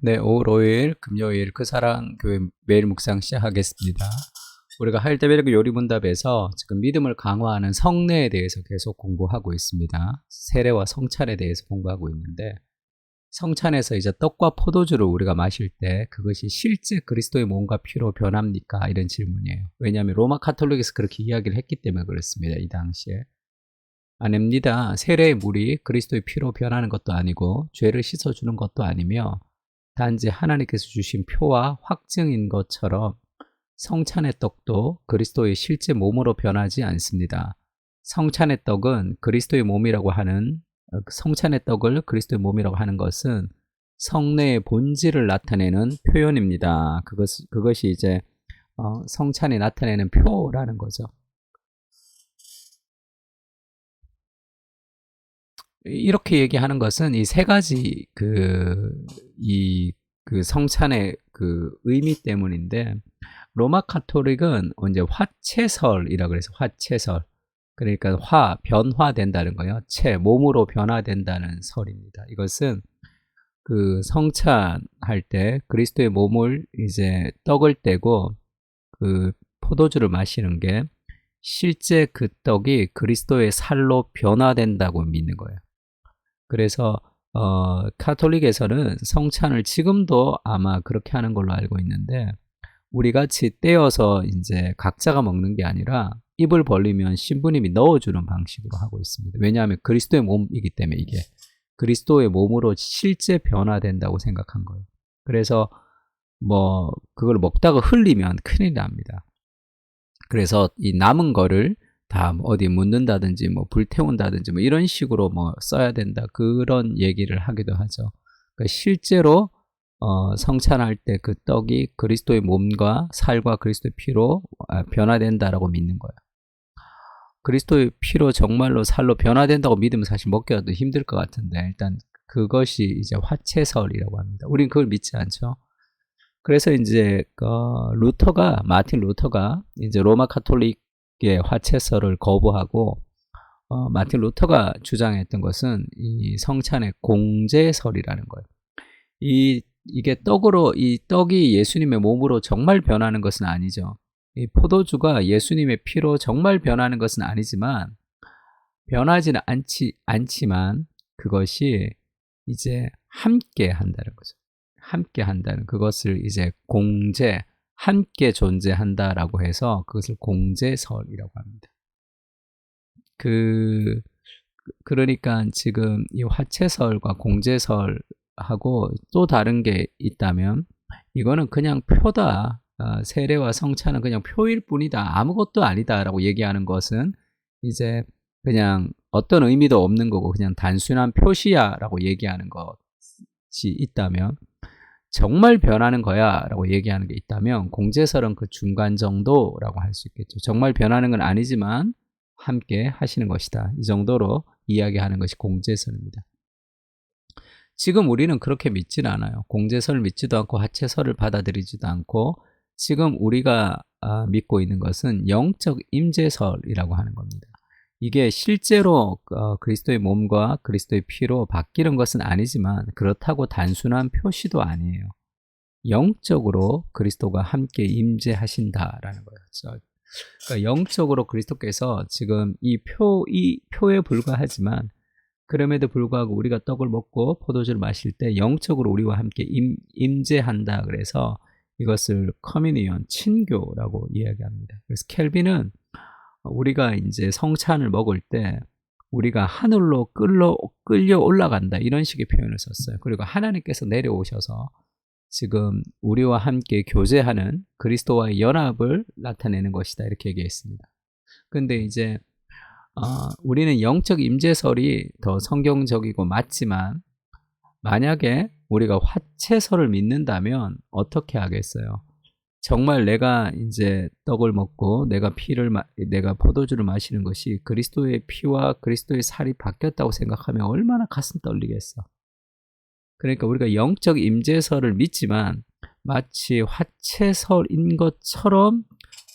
네, 5월 5일 금요일 그 사랑 교회 매일 묵상 시작하겠습니다. 우리가 할대베르크 요리문답에서 지금 믿음을 강화하는 성례에 대해서 계속 공부하고 있습니다. 세례와 성찬에 대해서 공부하고 있는데, 성찬에서 이제 떡과 포도주를 우리가 마실 때 그것이 실제 그리스도의 몸과 피로 변합니까? 이런 질문이에요. 왜냐하면 로마 카톨릭에서 그렇게 이야기를 했기 때문에 그렇습니다. 이 당시에. 아닙니다. 세례의 물이 그리스도의 피로 변하는 것도 아니고 죄를 씻어주는 것도 아니며 단지 하나님께서 주신 표와 확증인 것처럼 성찬의 떡도 그리스도의 실제 몸으로 변하지 않습니다. 성찬의 떡은 그리스도의 몸이라고 하는 성찬의 떡을 그리스도의 몸이라고 하는 것은 성례의 본질을 나타내는 표현입니다. 그것이 이제 성찬이 나타내는 표라는 거죠. 이렇게 얘기하는 것은 이 세 가지 그 성찬의 그 의미 때문인데, 로마 카톨릭은 이제 화채설이라 그래서 화채설. 그러니까 변화된다는 거예요. 몸으로 변화된다는 설입니다. 이것은 그 성찬할 때 그리스도의 몸을 이제 떡을 떼고 그 포도주를 마시는 게 실제 그 떡이 그리스도의 살로 변화된다고 믿는 거예요. 그래서 카톨릭에서는 성찬을 지금도 아마 그렇게 하는 걸로 알고 있는데, 우리 같이 떼어서 이제 각자가 먹는 게 아니라 입을 벌리면 신부님이 넣어주는 방식으로 하고 있습니다. 왜냐하면 그리스도의 몸이기 때문에 이게 그리스도의 몸으로 실제 변화된다고 생각한 거예요. 그래서 뭐 그걸 먹다가 흘리면 큰일 납니다. 그래서 이 남은 거를 다 어디 묻는다든지 뭐 불태운다든지 뭐 이런 식으로 뭐 써야 된다, 그런 얘기를 하기도 하죠. 그러니까 실제로 성찬할 때 그 떡이 그리스도의 몸과 살과 그리스도의 피로 변화된다라고 믿는 거예요. 그리스도의 피로 정말로 살로 변화된다고 믿으면 사실 먹기가 힘들 것 같은데, 일단 그것이 이제 화채설이라고 합니다. 우린 그걸 믿지 않죠. 그래서 이제 마틴 루터가 이제 로마 카톨릭의 화채설을 거부하고 마틴 루터가 주장했던 것은 이 성찬의 공제설이라는 거예요. 이게 이 떡이 예수님의 몸으로 정말 변하는 것은 아니죠. 이 포도주가 예수님의 피로 정말 변하는 것은 아니지만, 변하지는 않지만 그것이 이제 함께 한다는 거죠. 함께 한다는 그것을 이제 함께 존재한다라고 해서 그것을 공제설이라고 합니다. 그러니까 지금 이 화채설과 공제설하고 또 다른 게 있다면, 이거는 그냥 표다. 세례와 성찬은 그냥 표일 뿐이다, 아무것도 아니다라고 얘기하는 것은 이제 그냥 어떤 의미도 없는 거고 그냥 단순한 표시야라고 얘기하는 것이 있다면, 정말 변하는 거야 라고 얘기하는 게 있다면 공제설은 그 중간 정도라고 할 수 있겠죠. 정말 변하는 건 아니지만 함께 하시는 것이다, 이 정도로 이야기하는 것이 공제설입니다. 지금 우리는 그렇게 믿지는 않아요. 공제설을 믿지도 않고 화채설을 받아들이지도 않고, 지금 우리가 믿고 있는 것은 영적 임재설이라고 하는 겁니다. 이게 실제로 그리스도의 몸과 그리스도의 피로 바뀌는 것은 아니지만 그렇다고 단순한 표시도 아니에요. 영적으로 그리스도가 함께 임재하신다라는 거예요. 그러니까 영적으로 그리스도께서 지금 이 표에 불과하지만, 그럼에도 불구하고 우리가 떡을 먹고 포도주를 마실 때 영적으로 우리와 함께 임재한다. 그래서 이것을 커뮤니언, 친교라고 이야기합니다. 그래서 켈빈은 우리가 이제 성찬을 먹을 때 우리가 하늘로 끌려 올라간다, 이런 식의 표현을 썼어요. 그리고 하나님께서 내려오셔서 지금 우리와 함께 교제하는 그리스도와의 연합을 나타내는 것이다, 이렇게 얘기했습니다. 근데 이제 우리는 영적 임재설이 더 성경적이고 맞지만, 만약에 우리가 화채설을 믿는다면 어떻게 하겠어요? 정말 내가 이제 떡을 먹고 내가 포도주를 마시는 것이 그리스도의 피와 그리스도의 살이 바뀌었다고 생각하면 얼마나 가슴 떨리겠어. 그러니까 우리가 영적 임재설을 믿지만 마치 화채설인 것처럼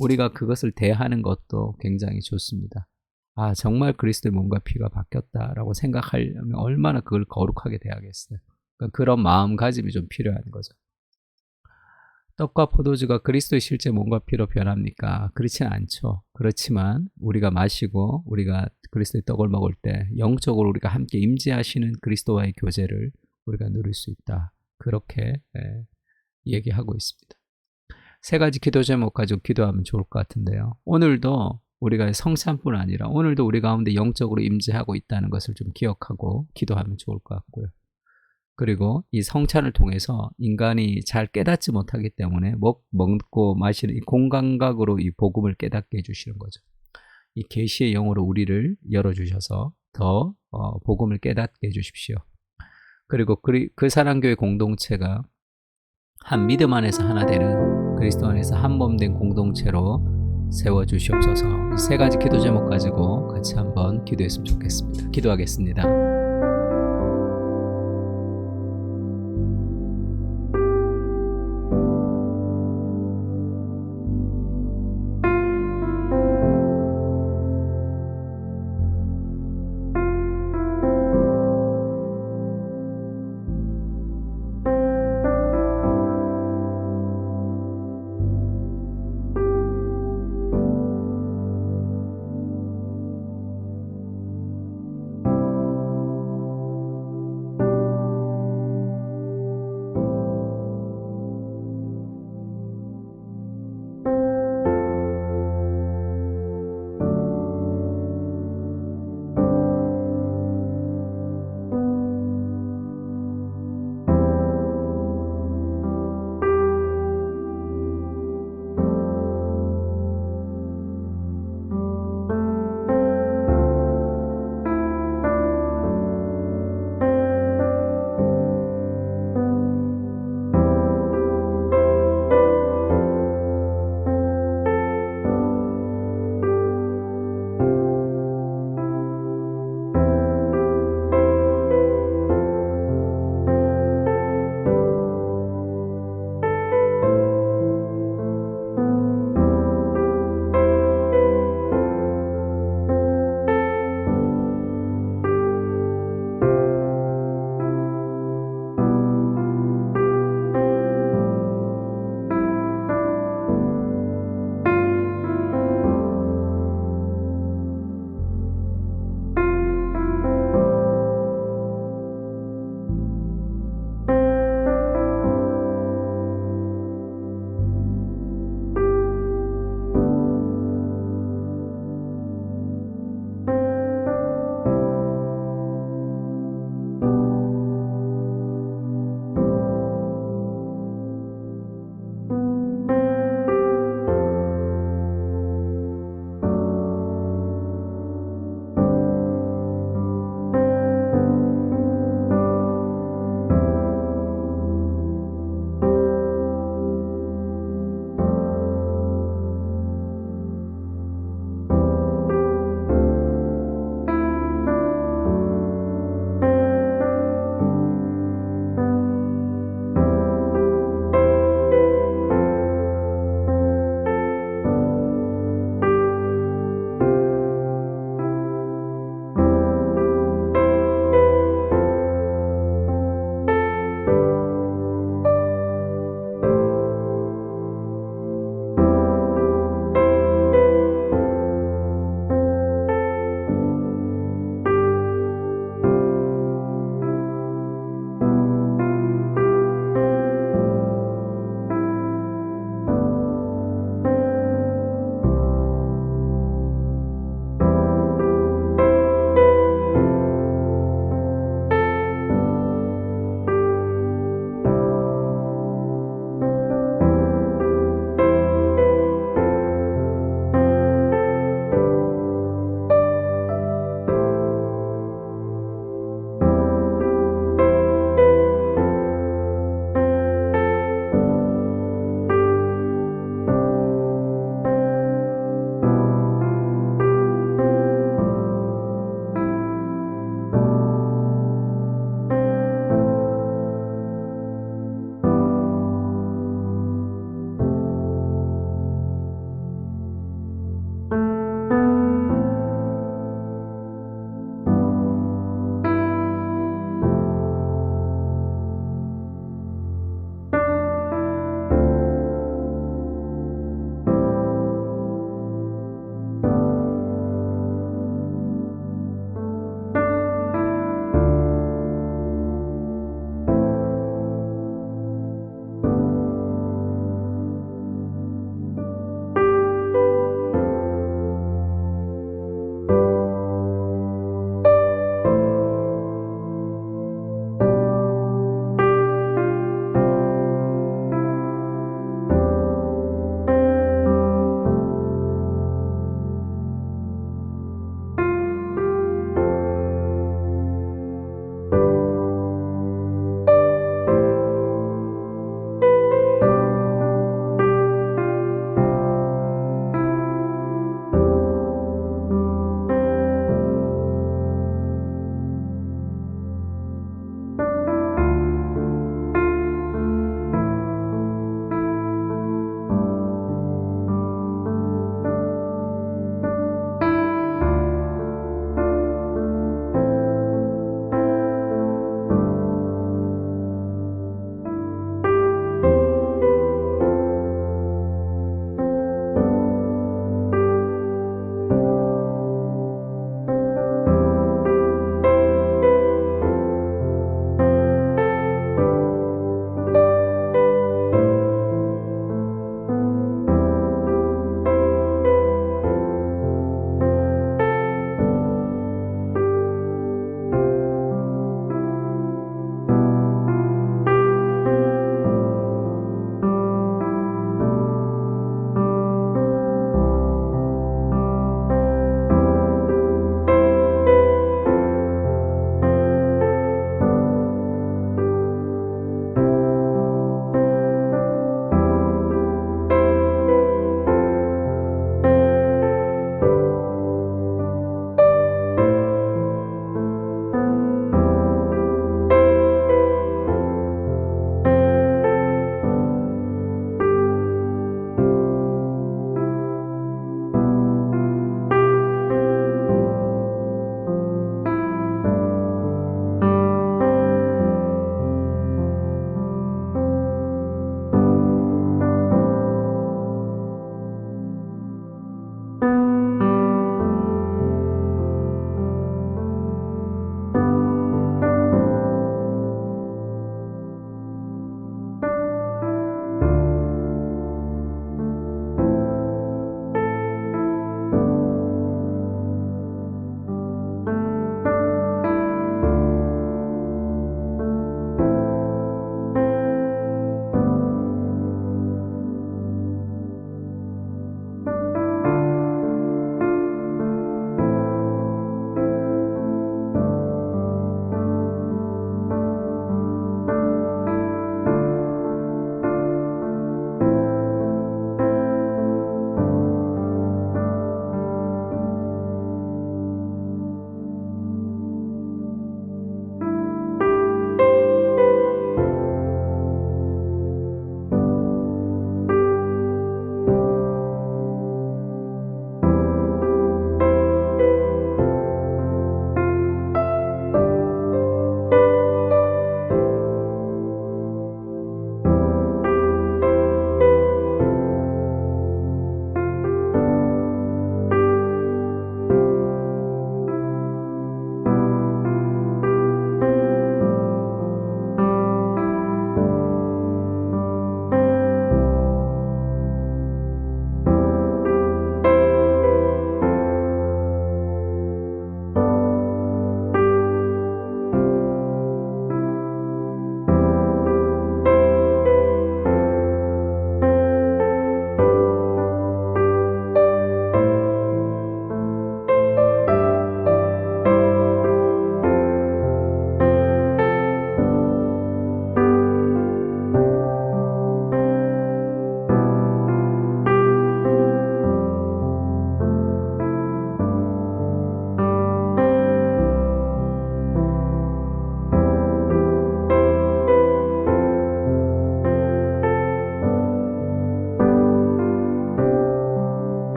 우리가 그것을 대하는 것도 굉장히 좋습니다. 정말 그리스도의 몸과 피가 바뀌었다라고 생각하려면 얼마나 그걸 거룩하게 대하겠어요. 그러니까 그런 마음가짐이 좀 필요한 거죠. 떡과 포도주가 그리스도의 실제 몸과 피로 변합니까? 그렇지는 않죠. 그렇지만 우리가 마시고 우리가 그리스도의 떡을 먹을 때 영적으로 우리가 함께 임재하시는 그리스도와의 교제를 우리가 누릴 수 있다. 그렇게 얘기하고 있습니다. 세 가지 기도 제목 가지고 기도하면 좋을 것 같은데요. 오늘도 우리가 성찬뿐 아니라 오늘도 우리 가운데 영적으로 임재하고 있다는 것을 좀 기억하고 기도하면 좋을 것 같고요. 그리고 이 성찬을 통해서 인간이 잘 깨닫지 못하기 때문에 먹고 마시는 이 공감각으로 이 복음을 깨닫게 해주시는 거죠. 이 계시의 영으로 우리를 열어주셔서 더 복음을 깨닫게 해주십시오. 그리고 그 사랑교회 공동체가 한 믿음 안에서 하나 되는 그리스도 안에서 한 몸 된 공동체로 세워주시옵소서. 이 세 가지 기도 제목 가지고 같이 한번 기도했으면 좋겠습니다. 기도하겠습니다.